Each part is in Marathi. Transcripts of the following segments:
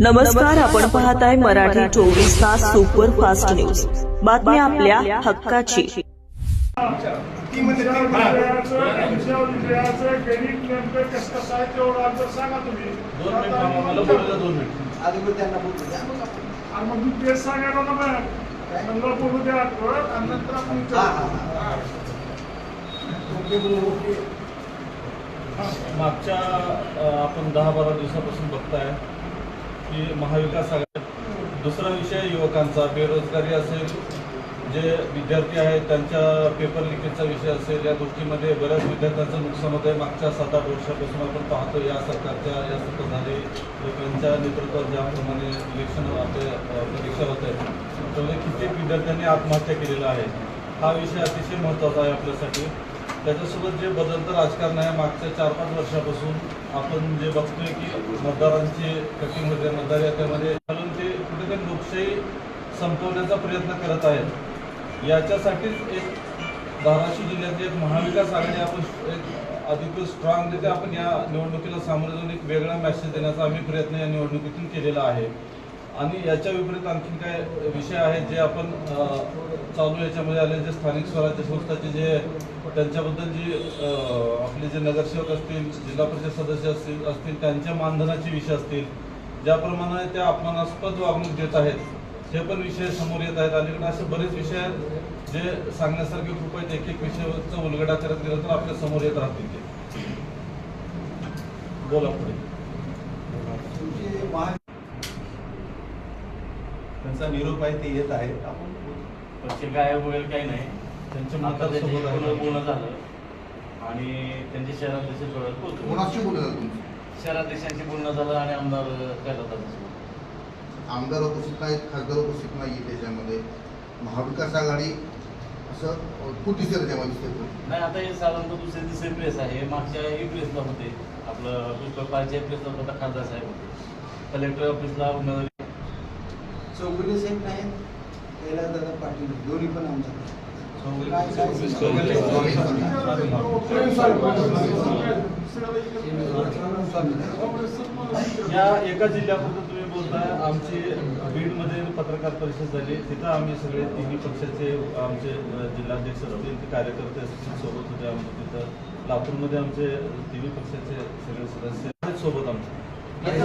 नमस्कार, आपण पाहताय मराठी 24 तास सुपर फास्ट न्यूज. बातमी आपल्या हक्काची. मागच्या आपण 10-12 दिवसापासून बघताय की महाविकास आघाडी दुसरा विषय युवकांचा बेरोजगारी असेल, जे विद्यार्थी आहेत त्यांच्या पेपर लिकेजचा विषय असेल, या गोष्टीमध्ये बऱ्याच विद्यार्थ्यांचं नुकसान होतं आहे. मागच्या 7-8 वर्षापासून आपण पाहतो या सरकारच्या या सत्ताधारी लोकांच्या नेतृत्वात ज्याप्रमाणे इलेक्शन आपल्या परीक्षा होत आहे त्यामुळे कित्येक विद्यार्थ्यांनी आत्महत्या केलेला आहे. हा विषय अतिशय महत्त्वाचा आहे आपल्यासाठी. त्याच्यासोबत जे बदलतं राजकारण आहे मागच्या 4-5 वर्षापासून आपण जे बघतोय की मतदारांची कटिंग होते, मतदार याद्यामध्ये घालून ते कुठेतरी लोकशाही संपवण्याचा प्रयत्न करत आहेत. याच्यासाठीच एक धाराशिव जिल्ह्यातली एक महाविकास आघाडी आपण एक अधिक स्ट्रॉंगरित्या आपण या निवडणुकीला सामोरे जाऊन एक वेगळा मेसेज देण्याचा आम्ही प्रयत्न या निवडणुकीतून केलेला आहे. आणि याच्या विपरीत आणखीन काय विषय आहेत जे आपण चालू याच्यामध्ये आले, जे स्थानिक स्वराज्य संस्थाचे जे त्यांच्याबद्दल जी आपले जे नगरसेवक असतील, जिल्हा परिषद सदस्य असतील त्यांच्या मानधनाचे विषय असतील, ज्याप्रमाणे त्या अपमानास्पद वागणूक देत आहेत हे पण विषय समोर येत आहेत. अलीकडे असे बरेच विषय आहेत जे सांगण्यासारखे खूप आहेत. एक विषयाचा उलगडा करत गेलं तर आपल्या समोर येत राहतील. ते बोला पुढे. त्यांचा निरोप आहे ते येत आहे. आपण पक्षी गायब वगैरे काही नाही. त्यांच्या मताचं बोलणं झालं आणि त्यांचे शहराध्यक्ष कोणाशी बोलत तुम्ही? शहराध्यक्षांशी बोलणं झालं आणि आमदार आमदार उपस्थित नाहीत, खासदार उपस्थित नाही. त्याच्यामध्ये महाविकास आघाडी असं कुठे त्याच्यामध्ये दिसते नाही. आता हे साधारणतः दुसरे प्रेस आहे. मागच्या प्रेसला होते, आपलं पुष्पपालच्या प्रेसला होता, खासदार साहेब होते, कलेक्टर ऑफिसला उमेदवारी चौगुले साहेब नाहीत, कैलासदादा पाटील दोन्ही पण आमच्या या एका जिल्ह्याबद्दल तुम्ही बोलताय. आमची बीडमध्ये पत्रकार परिषद झाली, तिथं आम्ही सगळे तिन्ही पक्षाचे आमचे जिल्हाध्यक्ष असतील, ते कार्यकर्ते असतील सोबत होते. आमच्या तिथं लातूरमध्ये आमचे तिन्ही पक्षाचे सगळे सदस्य सोबत आमचे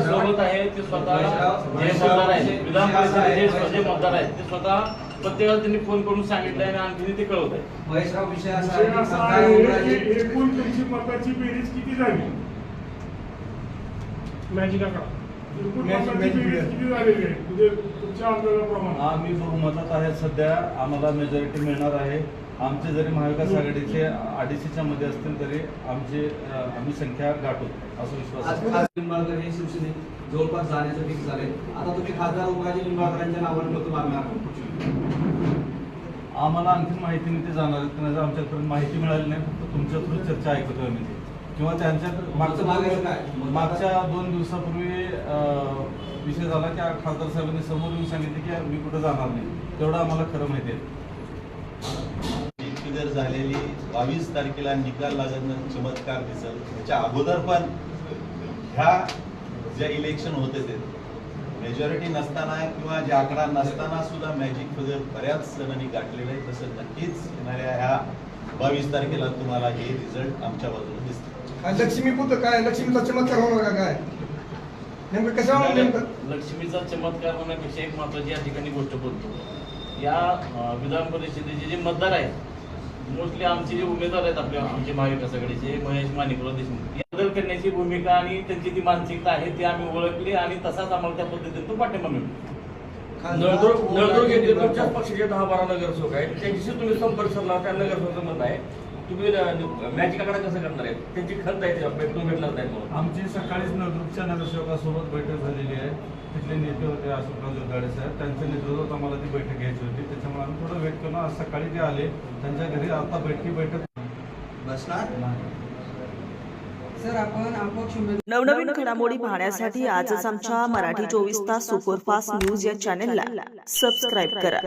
सोबत आहे. ते स्वतः जे मतदार आहेत, विधान परिषदेचे जे मतदार आहेत ते स्वतः प्रत्येकाला त्यांनी फोन करून सांगितलं आणि आणखी ते कळवत आहे. महेशराव विषय एकूण तुमची मताची बेरीज किती झाली? मॅजिक एकूण मताची बेरीज किती झालेली आहे म्हणजे तुमच्या अंदाजाप्रमाणे? आम्ही बहुमतात आहे. सध्या आम्हाला मेजॉरिटी मिळणार आहे. आमचे जरी महाविकास आघाडीचे 250च्या मध्ये असतील तरी आम्ही संख्या गाठू असं विश्वास आहे. निंबाळकर हे शिवसेनेत जवळपास जाण्याचं फिक्स झाले. आता तुम्ही खासदार उमराजे निंबाळकरांच्या नावाने मत मागणार. आम्हाला आणखी माहिती नाही ते जाणार आहेत. आमच्यापर्यंत माहिती मिळाली नाही. फक्त तुमच्या थ्रू चर्चा ऐकतोय आम्ही ते, किंवा त्यांच्या मागच्या 2 दिवसापूर्वी विषय झाला की खासदार साहेबांनी समोर येऊन सांगितले की मी कुठं जाणार नाही. तेवढं आम्हाला खरं माहिती आहे. फिगर झालेली 22 तारखेला निकाल लागणं चमत्कार दिसल. त्याच्या अगोदर पण ह्या ज्या इलेक्शन होते ते मेजॉरिटी नसताना किंवा जे आकडा नसताना सुद्धा मॅजिक फिगर बऱ्याच जणांनी गाठलेलं आहे. तसं नक्कीच येणाऱ्या ह्या 22 तारखेला तुम्हाला हे रिझल्ट आमच्या बाजूने दिसतील. लक्ष्मी पुत्र काय लक्ष्मीचा चमत्कार होणार का काय नेमकं कसं? लक्ष्मीचा चमत्कार होण्यापेक्षा एक महत्वाची या ठिकाणी गोष्ट बोलतो. या विधान परिषदेचे जे मतदार आहेत, मोस्टली आमचे जे उमेदवार आहेत आमचे महाविकास आघाडीचे महेश माणिकराव देशमुख, या बदल करण्याची भूमिका आणि त्यांची ती मानसिकता आहे ती आम्ही ओळखली आणि तसाच आम्हाला त्या पद्धतीतून पाठिंबा मिळतो. नळदुर्ग येथे तुमच्याच पक्षाचे 10-12 नगरसेवक आहेत, त्यांच्याशी तुम्ही संपर्क साधला. त्या नगरसेवकाचं मत आहे तुम्ही मॅजिक आकडा कसं करणार आहे? त्यांची खंत आहे, भेटून भेटणार नाही म्हणून. आमची सकाळीच नळदुर्गच्या नगरसेवकासोबत बैठक झालेली आहे. तिथले नेते होते अशोकराव जगदाळे साहेब, त्यांच्या नेतृत्वात आम्हाला ती बैठक घ्यायची होती. त्याच्यामुळे आम्ही थोडं वेट करून आज सकाळी ते आले. त्यांच्या घरी आता बैठक बसणार सर. आपण अपक्ष नवनवीन घडामोडी पाहण्यासाठी आजच आमच्या मराठी 24 तास सुपरफास्ट न्यूज या चॅनेलला सबस्क्राईब करा.